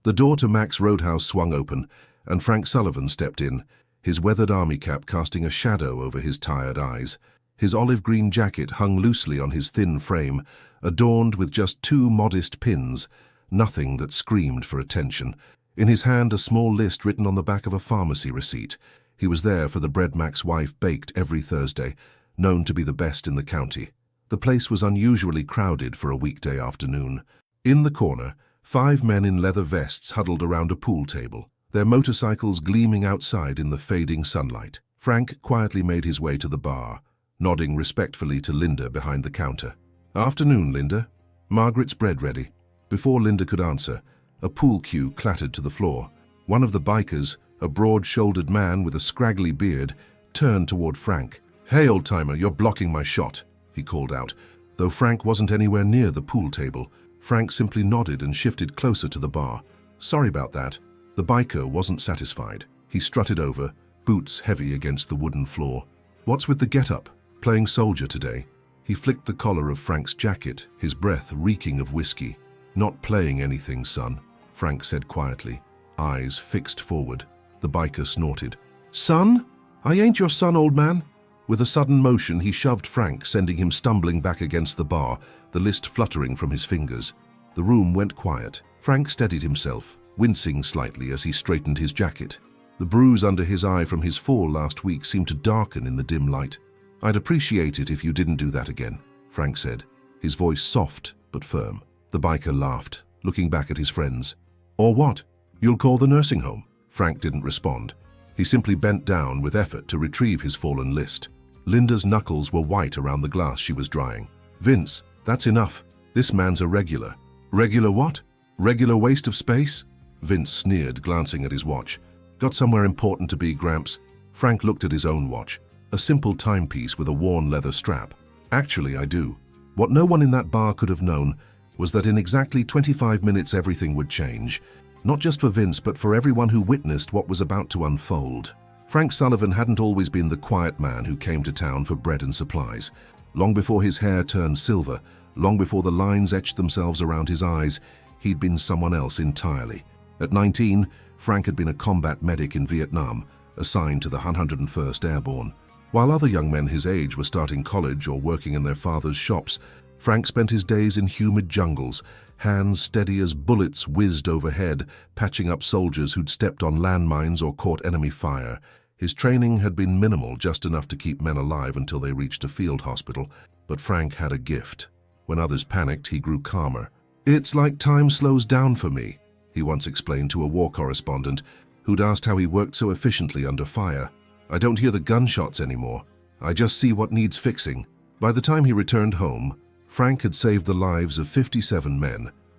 The door to Mac's Roadhouse swung open, and Frank Sullivan stepped in, his weathered army cap casting a shadow over his tired eyes. His olive-green jacket hung loosely on his thin frame, adorned with just 2 modest pins, nothing that screamed for attention. In his hand, a small list written on the back of a pharmacy receipt. He was there for the bread Mac's wife baked every Thursday, known to be the best in the county. The place was unusually crowded for a weekday afternoon. In the corner, 5 men in leather vests huddled around a pool table, their motorcycles gleaming outside in the fading sunlight. Frank quietly made his way to the bar, nodding respectfully to Linda behind the counter. "Afternoon, Linda. Margaret's bread ready." Before Linda could answer, a pool cue clattered to the floor. One of the bikers, a broad-shouldered man with a scraggly beard, turned toward Frank. "Hey, old-timer, you're blocking my shot," he called out. Though Frank wasn't anywhere near the pool table, Frank simply nodded and shifted closer to the bar. "Sorry about that." The biker wasn't satisfied. He strutted over, boots heavy against the wooden floor. "What's with the get-up? Playing soldier today?" He flicked the collar of Frank's jacket, his breath reeking of whiskey. "Not playing anything, son," Frank said quietly, eyes fixed forward. The biker snorted. "Son? I ain't your son, old man." With a sudden motion, he shoved Frank, sending him stumbling back against the bar, the list fluttering from his fingers. The room went quiet. Frank steadied himself, wincing slightly as he straightened his jacket. The bruise under his eye from his fall last week seemed to darken in the dim light. "I'd appreciate it if you didn't do that again," Frank said, his voice soft but firm. The biker laughed, looking back at his friends. "Or what? You'll call the nursing home?" Frank didn't respond. He simply bent down with effort to retrieve his fallen list. Linda's knuckles were white around the glass she was drying. "Vince, that's enough. This man's a regular." "Regular what? Regular waste of space?" Vince sneered, glancing at his watch. "Got somewhere important to be, Gramps?" Frank looked at his own watch, a simple timepiece with a worn leather strap. "Actually, I do." What no one in that bar could have known was that in exactly 25 minutes everything would change. Not just for Vince, but for everyone who witnessed what was about to unfold. Frank Sullivan hadn't always been the quiet man who came to town for bread and supplies. Long before his hair turned silver, long before the lines etched themselves around his eyes, he'd been someone else entirely. At 19, Frank had been a combat medic in Vietnam, assigned to the 101st Airborne. While other young men his age were starting college or working in their father's shops, Frank spent his days in humid jungles, hands steady as bullets whizzed overhead, patching up soldiers who'd stepped on landmines or caught enemy fire. His training had been minimal, just enough to keep men alive until they reached a field hospital. But Frank had a gift. When others panicked, he grew calmer. "It's like time slows down for me," he once explained to a war correspondent who'd asked how he worked so efficiently under fire. "I don't hear the gunshots anymore. I just see what needs fixing." By the time he returned home, Frank had saved the lives of 57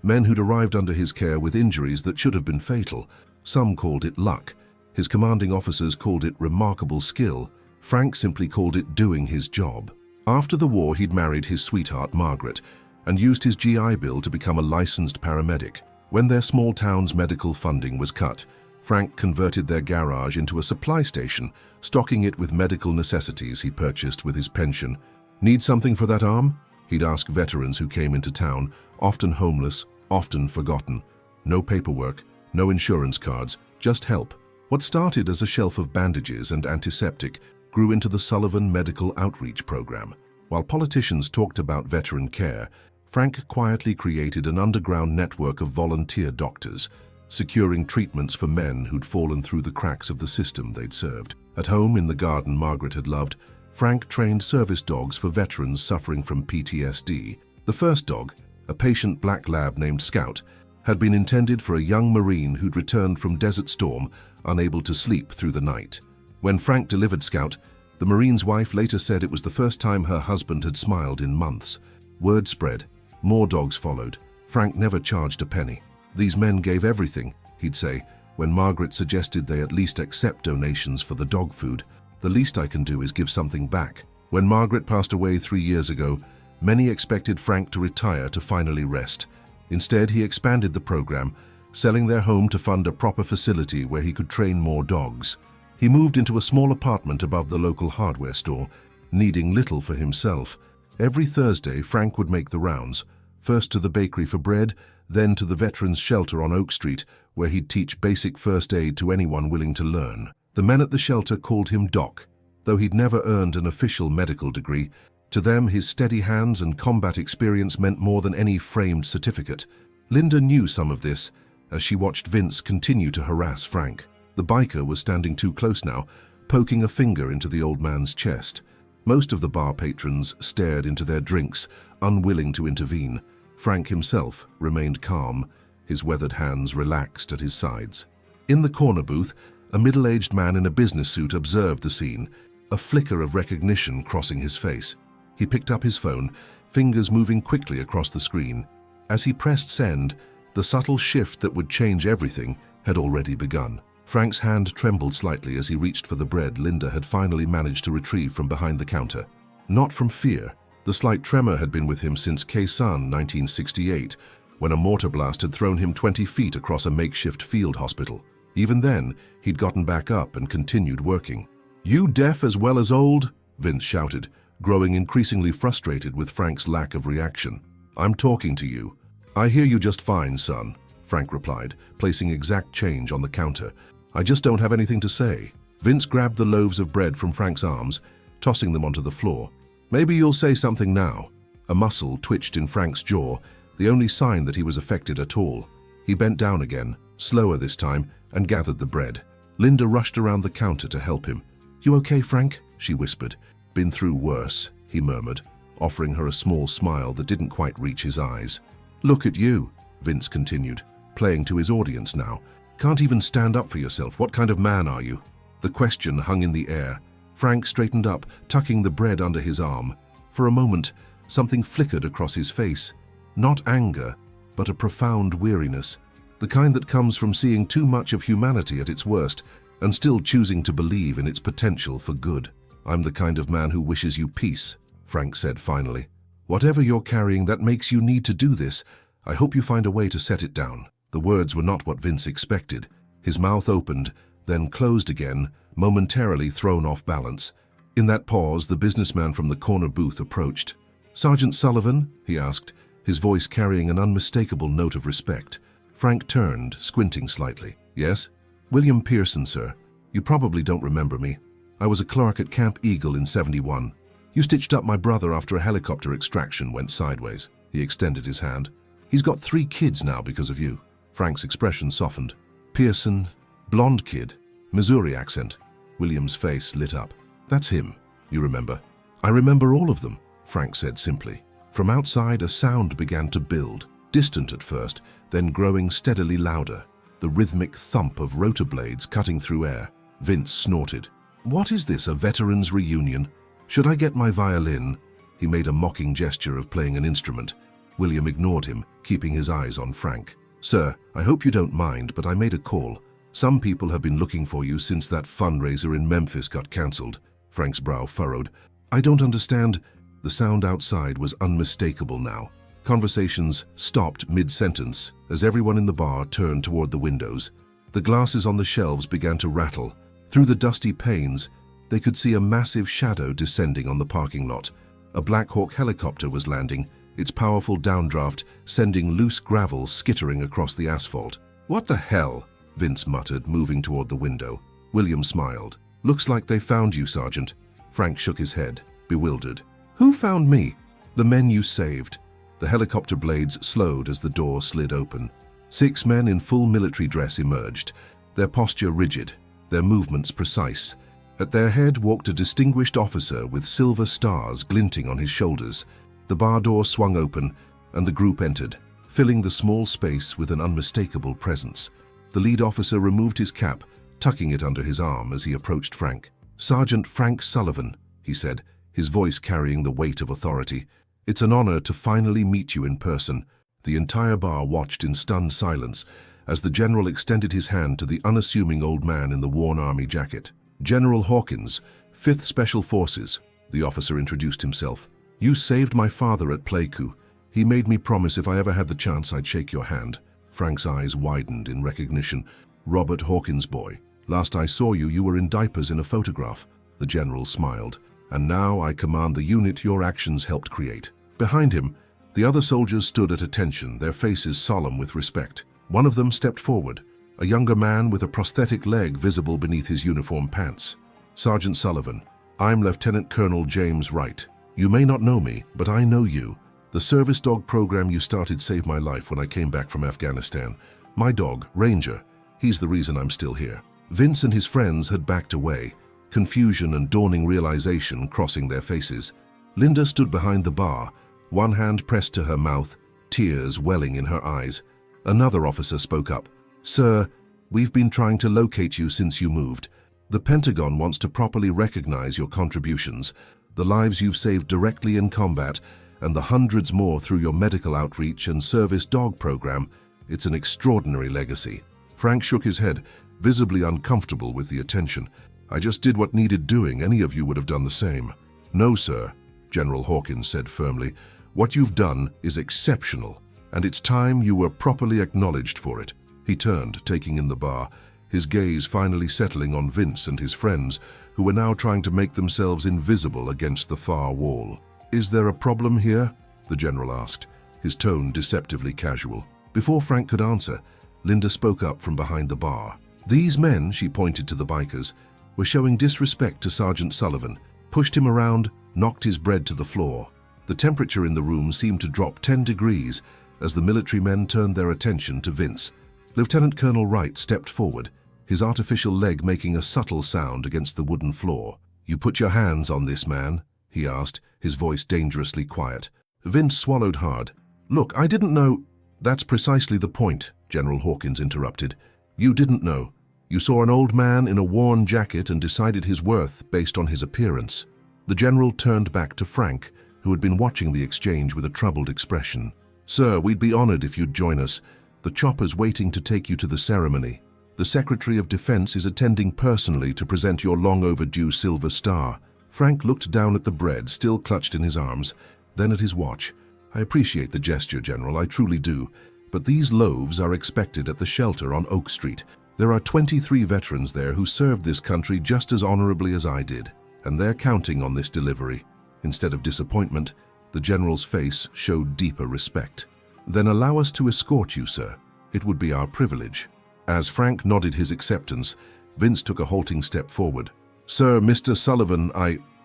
men who'd arrived under his care with injuries that should have been fatal. Some called it luck. His commanding officers called it remarkable skill. Frank simply called it doing his job. After the war, he'd married his sweetheart, Margaret, and used his GI Bill to become a licensed paramedic. When their small town's medical funding was cut, Frank converted their garage into a supply station, stocking it with medical necessities he purchased with his pension. "Need something for that arm?" He'd ask veterans who came into town, often homeless, often forgotten. No paperwork, no insurance cards, just help. What started as a shelf of bandages and antiseptic grew into the Sullivan Medical Outreach Program. While politicians talked about veteran care, Frank quietly created an underground network of volunteer doctors, securing treatments for men who'd fallen through the cracks of the system they'd served. At home in the garden Margaret had loved, Frank trained service dogs for veterans suffering from PTSD. The first dog, a patient black lab named Scout, had been intended for a young Marine who'd returned from Desert Storm, unable to sleep through the night. When Frank delivered Scout, the Marine's wife later said it was the first time her husband had smiled in months. Word spread. More dogs followed. Frank never charged a penny. "These men gave everything," he'd say, when Margaret suggested they at least accept donations for the dog food. "The least I can do is give something back." When Margaret passed away 3 years ago, many expected Frank to retire to finally rest. Instead, he expanded the program, selling their home to fund a proper facility where he could train more dogs. He moved into a small apartment above the local hardware store, needing little for himself. Every Thursday, Frank would make the rounds, first to the bakery for bread, then to the veterans' shelter on Oak Street, where he'd teach basic first aid to anyone willing to learn. The men at the shelter called him Doc. Though he'd never earned an official medical degree, to them his steady hands and combat experience meant more than any framed certificate. Linda knew some of this as she watched Vince continue to harass Frank. The biker was standing too close now, poking a finger into the old man's chest. Most of the bar patrons stared into their drinks, unwilling to intervene. Frank himself remained calm, his weathered hands relaxed at his sides. In the corner booth, a middle-aged man in a business suit observed the scene, a flicker of recognition crossing his face. He picked up his phone, fingers moving quickly across the screen. As he pressed send, the subtle shift that would change everything had already begun. Frank's hand trembled slightly as he reached for the bread Linda had finally managed to retrieve from behind the counter. Not from fear. The slight tremor had been with him since Khe-Sanh 1968, when a mortar blast had thrown him 20 feet across a makeshift field hospital. Even then, he'd gotten back up and continued working. "You deaf as well as old?" Vince shouted, growing increasingly frustrated with Frank's lack of reaction. "I'm talking to you." "I hear you just fine, son," Frank replied, placing exact change on the counter. "I just don't have anything to say." Vince grabbed the loaves of bread from Frank's arms, tossing them onto the floor. "Maybe you'll say something now." A muscle twitched in Frank's jaw, the only sign that he was affected at all. He bent down again, slower this time, and gathered the bread. Linda rushed around the counter to help him. "You okay, Frank?" she whispered. "Been through worse," he murmured, offering her a small smile that didn't quite reach his eyes. "Look at you," Vince continued, playing to his audience now. "Can't even stand up for yourself. What kind of man are you?" The question hung in the air. Frank straightened up, tucking the bread under his arm. For a moment, something flickered across his face. Not anger, but a profound weariness. The kind that comes from seeing too much of humanity at its worst and still choosing to believe in its potential for good. "I'm the kind of man who wishes you peace," Frank said finally. "Whatever you're carrying that makes you need to do this, I hope you find a way to set it down." The words were not what Vince expected. His mouth opened, then closed again, momentarily thrown off balance. In that pause, the businessman from the corner booth approached. "Sergeant Sullivan?" he asked, his voice carrying an unmistakable note of respect. Frank turned, squinting slightly. "Yes?" "William Pearson, sir. You probably don't remember me. I was a clerk at Camp Eagle in '71. You stitched up my brother after a helicopter extraction went sideways." He extended his hand. "He's got 3 kids now because of you." Frank's expression softened. "Pearson, blonde kid, Missouri accent." William's face lit up. "That's him, you remember?" "I remember all of them," Frank said simply. From outside, a sound began to build, distant at first, then growing steadily louder. The rhythmic thump of rotor blades cutting through air. Vince snorted. "What is this, a veterans' reunion? Should I get my violin?" He made a mocking gesture of playing an instrument. William ignored him, keeping his eyes on Frank. "Sir, I hope you don't mind, but I made a call. Some people have been looking for you since that fundraiser in Memphis got cancelled." Frank's brow furrowed. "I don't understand." The sound outside was unmistakable now. Conversations stopped mid-sentence as everyone in the bar turned toward the windows. The glasses on the shelves began to rattle. Through the dusty panes, they could see a massive shadow descending on the parking lot. A Black Hawk helicopter was landing, its powerful downdraft sending loose gravel skittering across the asphalt. "What the hell?" Vince muttered, moving toward the window. William smiled. "Looks like they found you, Sergeant." Frank shook his head, bewildered. "Who found me?" "The men you saved." The helicopter blades slowed as the door slid open. 6 men in full military dress emerged, their posture rigid, their movements precise. At their head walked a distinguished officer with silver stars glinting on his shoulders. The bar door swung open, and the group entered, filling the small space with an unmistakable presence. The lead officer removed his cap, tucking it under his arm as he approached Frank. "Sergeant Frank Sullivan," he said, his voice carrying the weight of authority. "It's an honor to finally meet you in person." The entire bar watched in stunned silence as the general extended his hand to the unassuming old man in the worn army jacket. "General Hawkins, 5th Special Forces," the officer introduced himself. "You saved my father at Pleiku. He made me promise if I ever had the chance I'd shake your hand." Frank's eyes widened in recognition. "Robert Hawkins' boy. Last I saw you, you were in diapers in a photograph." The general smiled. "And now I command the unit your actions helped create." Behind him, the other soldiers stood at attention, their faces solemn with respect. One of them stepped forward, a younger man with a prosthetic leg visible beneath his uniform pants. "Sergeant Sullivan, I'm Lieutenant Colonel James Wright. You may not know me, but I know you. The service dog program you started saved my life when I came back from Afghanistan. My dog, Ranger, he's the reason I'm still here." Vince and his friends had backed away, confusion and dawning realization crossing their faces. Linda stood behind the bar, one hand pressed to her mouth, tears welling in her eyes. Another officer spoke up. "Sir, we've been trying to locate you since you moved. The Pentagon wants to properly recognize your contributions, the lives you've saved directly in combat, and the hundreds more through your medical outreach and service dog program. It's an extraordinary legacy." Frank shook his head, visibly uncomfortable with the attention. "I just did what needed doing. Any of you would have done the same." "No, sir," General Hawkins said firmly. "What you've done is exceptional, and it's time you were properly acknowledged for it." He turned, taking in the bar, his gaze finally settling on Vince and his friends, who were now trying to make themselves invisible against the far wall. "Is there a problem here?" the general asked, his tone deceptively casual. Before Frank could answer, Linda spoke up from behind the bar. "These men," she pointed to the bikers, "were showing disrespect to Sergeant Sullivan, pushed him around, knocked his bread to the floor." The temperature in the room seemed to drop 10 degrees as the military men turned their attention to Vince. Lieutenant Colonel Wright stepped forward, his artificial leg making a subtle sound against the wooden floor. "You put your hands on this man?" he asked, his voice dangerously quiet. Vince swallowed hard. "Look, I didn't know—" "That's precisely the point," General Hawkins interrupted. "You didn't know. You saw an old man in a worn jacket and decided his worth based on his appearance." The general turned back to Frank, who had been watching the exchange with a troubled expression. "Sir, we'd be honored if you'd join us. The chopper's waiting to take you to the ceremony. The Secretary of Defense is attending personally to present your long-overdue Silver Star." Frank looked down at the bread still clutched in his arms, then at his watch. "I appreciate the gesture, General, I truly do. But these loaves are expected at the shelter on Oak Street. There are 23 veterans there who served this country just as honorably as I did, and they're counting on this delivery." Instead of disappointment, the general's face showed deeper respect. "Then allow us to escort you, sir. It would be our privilege." As Frank nodded his acceptance, Vince took a halting step forward. "Sir, Mr. Sullivan,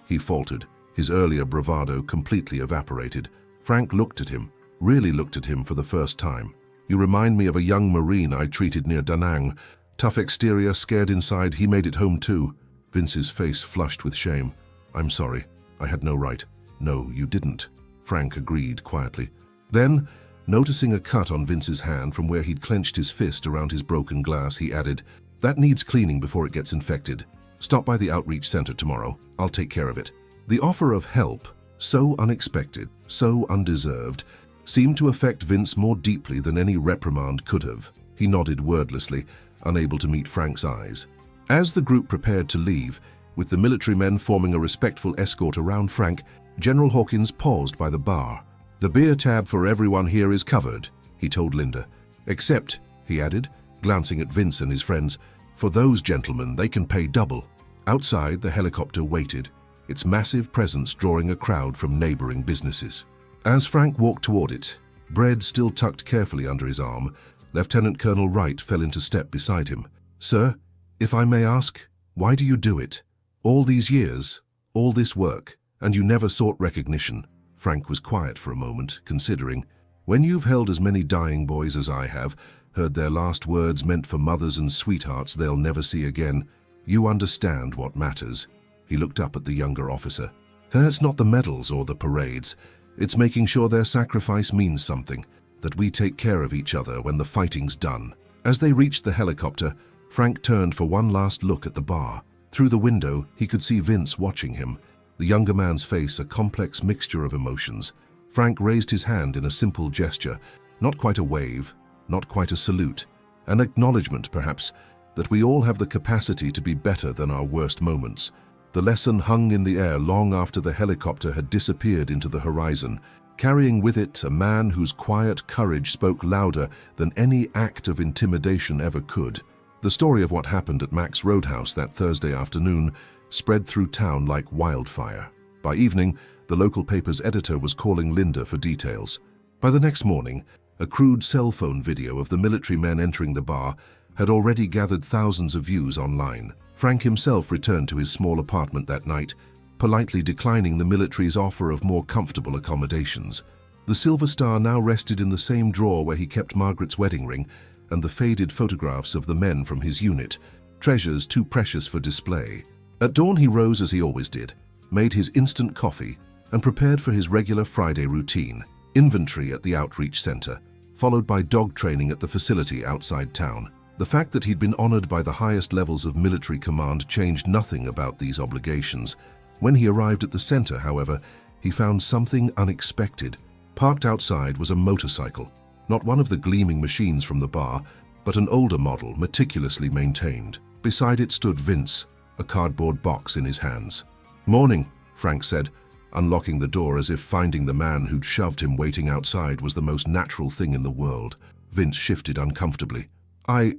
he faltered, his earlier bravado completely evaporated. Frank looked at him, really looked at him for the first time. "You remind me of a young Marine I treated near Da Nang. Tough exterior, scared inside, he made it home too." Vince's face flushed with shame. "I'm sorry. I had no right." "No, you didn't," Frank agreed quietly. Then, noticing a cut on Vince's hand from where he'd clenched his fist around his broken glass, he added, "That needs cleaning before it gets infected. Stop by the outreach center tomorrow. I'll take care of it." The offer of help, so unexpected, so undeserved, seemed to affect Vince more deeply than any reprimand could have. He nodded wordlessly, unable to meet Frank's eyes. As the group prepared to leave, with the military men forming a respectful escort around Frank, General Hawkins paused by the bar. "The beer tab for everyone here is covered," he told Linda. "Except," he added, glancing at Vince and his friends, "for those gentlemen, they can pay double." Outside, the helicopter waited, its massive presence drawing a crowd from neighboring businesses. As Frank walked toward it, bread still tucked carefully under his arm, Lieutenant Colonel Wright fell into step beside him. "Sir, if I may ask, why do you do it? All these years, all this work, and you never sought recognition." Frank was quiet for a moment, considering. "When you've held as many dying boys as I have, heard their last words meant for mothers and sweethearts they'll never see again, you understand what matters." He looked up at the younger officer. "It's not the medals or the parades. It's making sure their sacrifice means something, that we take care of each other when the fighting's done." As they reached the helicopter, Frank turned for one last look at the bar. Through the window, he could see Vince watching him, the younger man's face a complex mixture of emotions. Frank raised his hand in a simple gesture, not quite a wave, not quite a salute, an acknowledgement, perhaps, that we all have the capacity to be better than our worst moments. The lesson hung in the air long after the helicopter had disappeared into the horizon, carrying with it a man whose quiet courage spoke louder than any act of intimidation ever could. The story of what happened at Mac's Roadhouse that Thursday afternoon spread through town like wildfire. By evening, the local paper's editor was calling Linda for details. By the next morning, a crude cell phone video of the military men entering the bar had already gathered thousands of views online. Frank himself returned to his small apartment that night, politely declining the military's offer of more comfortable accommodations. The Silver Star now rested in the same drawer where he kept Margaret's wedding ring and the faded photographs of the men from his unit, treasures too precious for display. At dawn he rose as he always did, made his instant coffee, and prepared for his regular Friday routine: inventory at the outreach center, followed by dog training at the facility outside town. The fact that he'd been honored by the highest levels of military command changed nothing about these obligations. When he arrived at the center, however, he found something unexpected. Parked outside was a motorcycle, not one of the gleaming machines from the bar, but an older model, meticulously maintained. Beside it stood Vince, a cardboard box in his hands. "Morning," Frank said, unlocking the door as if finding the man who'd shoved him waiting outside was the most natural thing in the world. Vince shifted uncomfortably. "I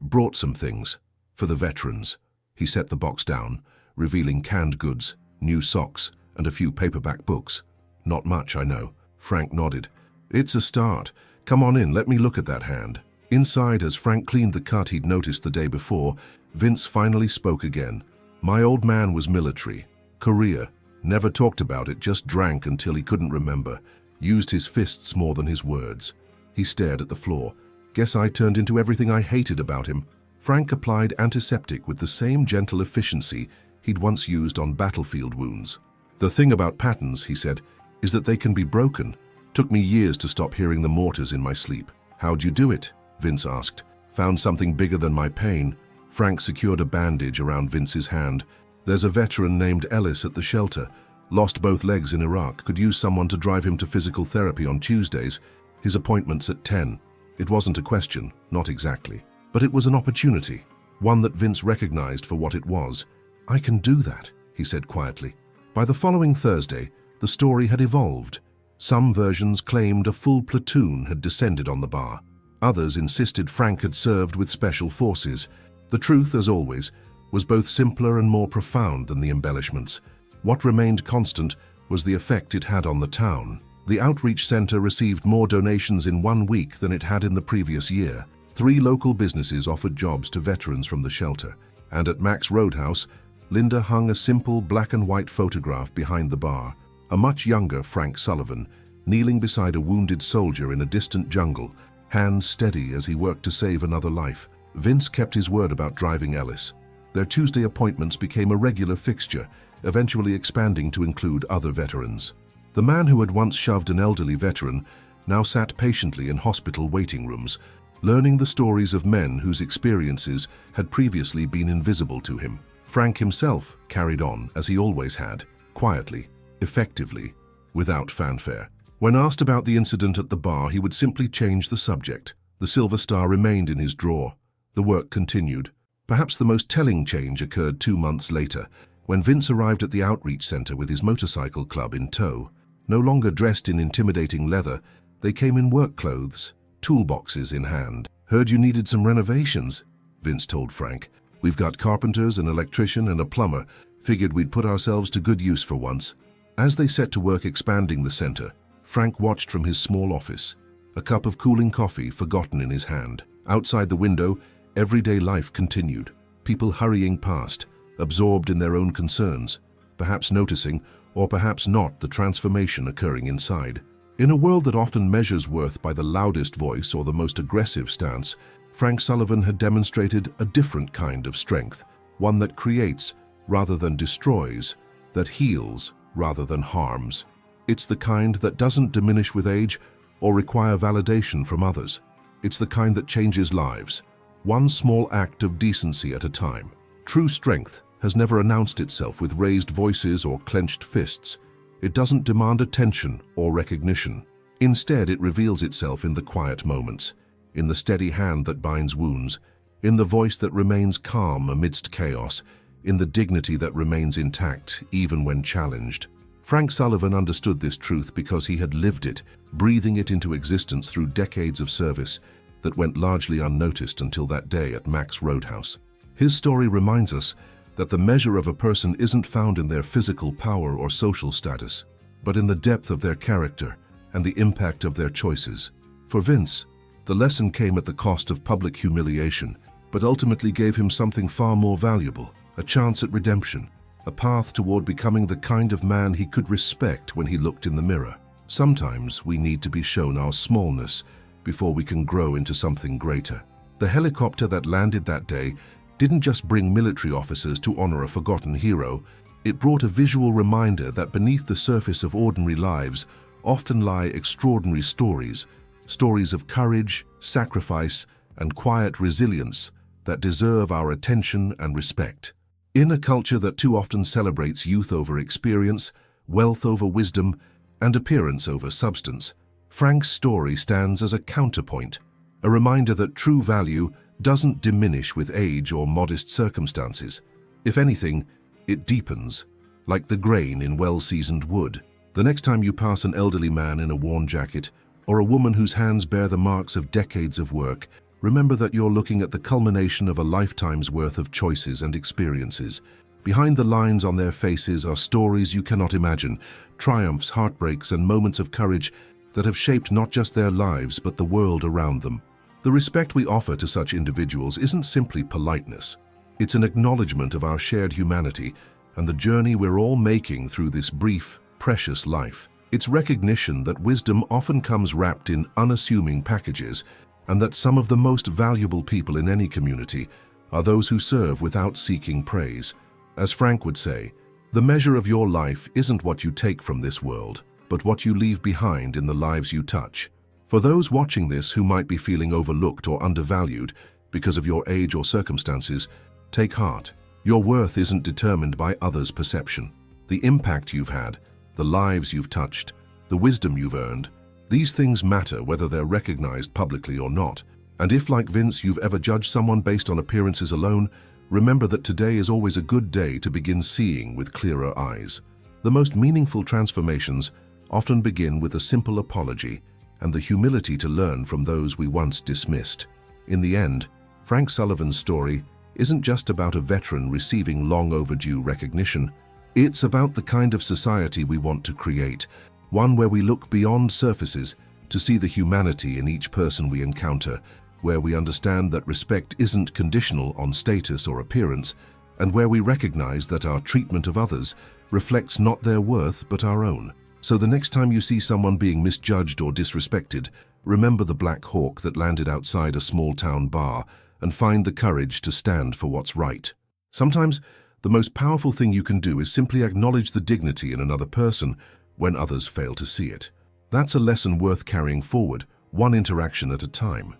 brought some things. For the veterans." He set the box down, revealing canned goods, new socks, and a few paperback books. "Not much, I know." Frank nodded. "It's a start. Come on in, let me look at that hand." Inside, as Frank cleaned the cut he'd noticed the day before, Vince finally spoke again. "My old man was military. Korea. Never talked about it, just drank until he couldn't remember. Used his fists more than his words." He stared at the floor. "Guess I turned into everything I hated about him." Frank applied antiseptic with the same gentle efficiency he'd once used on battlefield wounds. "The thing about patterns," he said, "is that they can be broken. Took me years to stop hearing the mortars in my sleep." "How'd you do it?" Vince asked. "Found something bigger than my pain." Frank secured a bandage around Vince's hand. "There's a veteran named Ellis at the shelter. Lost both legs in Iraq. Could use someone to drive him to physical therapy on Tuesdays. His appointment's at 10. It wasn't a question, not exactly. But it was an opportunity, one that Vince recognized for what it was. "I can do that," he said quietly. By the following Thursday, the story had evolved. Some versions claimed a full platoon had descended on the bar. Others insisted Frank had served with special forces. The truth, as always, was both simpler and more profound than the embellishments. What remained constant was the effect it had on the town. The outreach center received more donations in 1 week than it had in the previous year. 3 local businesses offered jobs to veterans from the shelter. And at Mac's Roadhouse, Linda hung a simple black and white photograph behind the bar. A much younger Frank Sullivan, kneeling beside a wounded soldier in a distant jungle, hands steady as he worked to save another life. Vince kept his word about driving Ellis. Their Tuesday appointments became a regular fixture, eventually expanding to include other veterans. The man who had once shoved an elderly veteran now sat patiently in hospital waiting rooms, learning the stories of men whose experiences had previously been invisible to him. Frank himself carried on, as he always had, quietly, effectively, without fanfare. When asked about the incident at the bar, he would simply change the subject. The Silver Star remained in his drawer. The work continued. Perhaps the most telling change occurred 2 months later, when Vince arrived at the outreach center with his motorcycle club in tow. No longer dressed in intimidating leather, they came in work clothes, toolboxes in hand. "Heard you needed some renovations," Vince told Frank. "We've got carpenters, an electrician, and a plumber. Figured we'd put ourselves to good use for once." As they set to work expanding the center, Frank watched from his small office, a cup of cooling coffee forgotten in his hand. Outside the window, everyday life continued. People hurrying past, absorbed in their own concerns, perhaps noticing, or perhaps not, the transformation occurring inside. In a world that often measures worth by the loudest voice or the most aggressive stance, Frank Sullivan had demonstrated a different kind of strength, one that creates rather than destroys, that heals rather than harms. It's the kind that doesn't diminish with age or require validation from others. It's the kind that changes lives, one small act of decency at a time. True strength has never announced itself with raised voices or clenched fists. It doesn't demand attention or recognition. Instead, it reveals itself in the quiet moments, in the steady hand that binds wounds, in the voice that remains calm amidst chaos, in the dignity that remains intact even when challenged. Frank Sullivan understood this truth because he had lived it, breathing it into existence through decades of service that went largely unnoticed until that day at Mac's Roadhouse. His story reminds us that the measure of a person isn't found in their physical power or social status, but in the depth of their character and the impact of their choices. For Vince, the lesson came at the cost of public humiliation. but ultimately gave him something far more valuable, a chance at redemption, a path toward becoming the kind of man he could respect when he looked in the mirror. Sometimes we need to be shown our smallness before we can grow into something greater. The helicopter that landed that day didn't just bring military officers to honor a forgotten hero, it brought a visual reminder that beneath the surface of ordinary lives often lie extraordinary stories, stories of courage, sacrifice, and quiet resilience that deserve our attention and respect. In a culture that too often celebrates youth over experience, wealth over wisdom, and appearance over substance, Frank's story stands as a counterpoint, a reminder that true value doesn't diminish with age or modest circumstances. If anything, it deepens, like the grain in well-seasoned wood. The next time you pass an elderly man in a worn jacket, or a woman whose hands bear the marks of decades of work, remember that you're looking at the culmination of a lifetime's worth of choices and experiences. Behind the lines on their faces are stories you cannot imagine, triumphs, heartbreaks, and moments of courage that have shaped not just their lives but the world around them. The respect we offer to such individuals isn't simply politeness. It's an acknowledgement of our shared humanity and the journey we're all making through this brief, precious life. It's recognition that wisdom often comes wrapped in unassuming packages, and that some of the most valuable people in any community are those who serve without seeking praise. As Frank would say, the measure of your life isn't what you take from this world, but what you leave behind in the lives you touch. For those watching this who might be feeling overlooked or undervalued because of your age or circumstances, take heart. Your worth isn't determined by others' perception. The impact you've had, the lives you've touched, the wisdom you've earned, these things matter whether they're recognized publicly or not. And if, like Vince, you've ever judged someone based on appearances alone, remember that today is always a good day to begin seeing with clearer eyes. The most meaningful transformations often begin with a simple apology and the humility to learn from those we once dismissed. In the end, Frank Sullivan's story isn't just about a veteran receiving long overdue recognition. It's about the kind of society we want to create, one where we look beyond surfaces to see the humanity in each person we encounter, where we understand that respect isn't conditional on status or appearance, and where we recognize that our treatment of others reflects not their worth but our own. So the next time you see someone being misjudged or disrespected, remember the Black Hawk that landed outside a small-town bar and find the courage to stand for what's right. Sometimes, the most powerful thing you can do is simply acknowledge the dignity in another person when others fail to see it. That's a lesson worth carrying forward, one interaction at a time.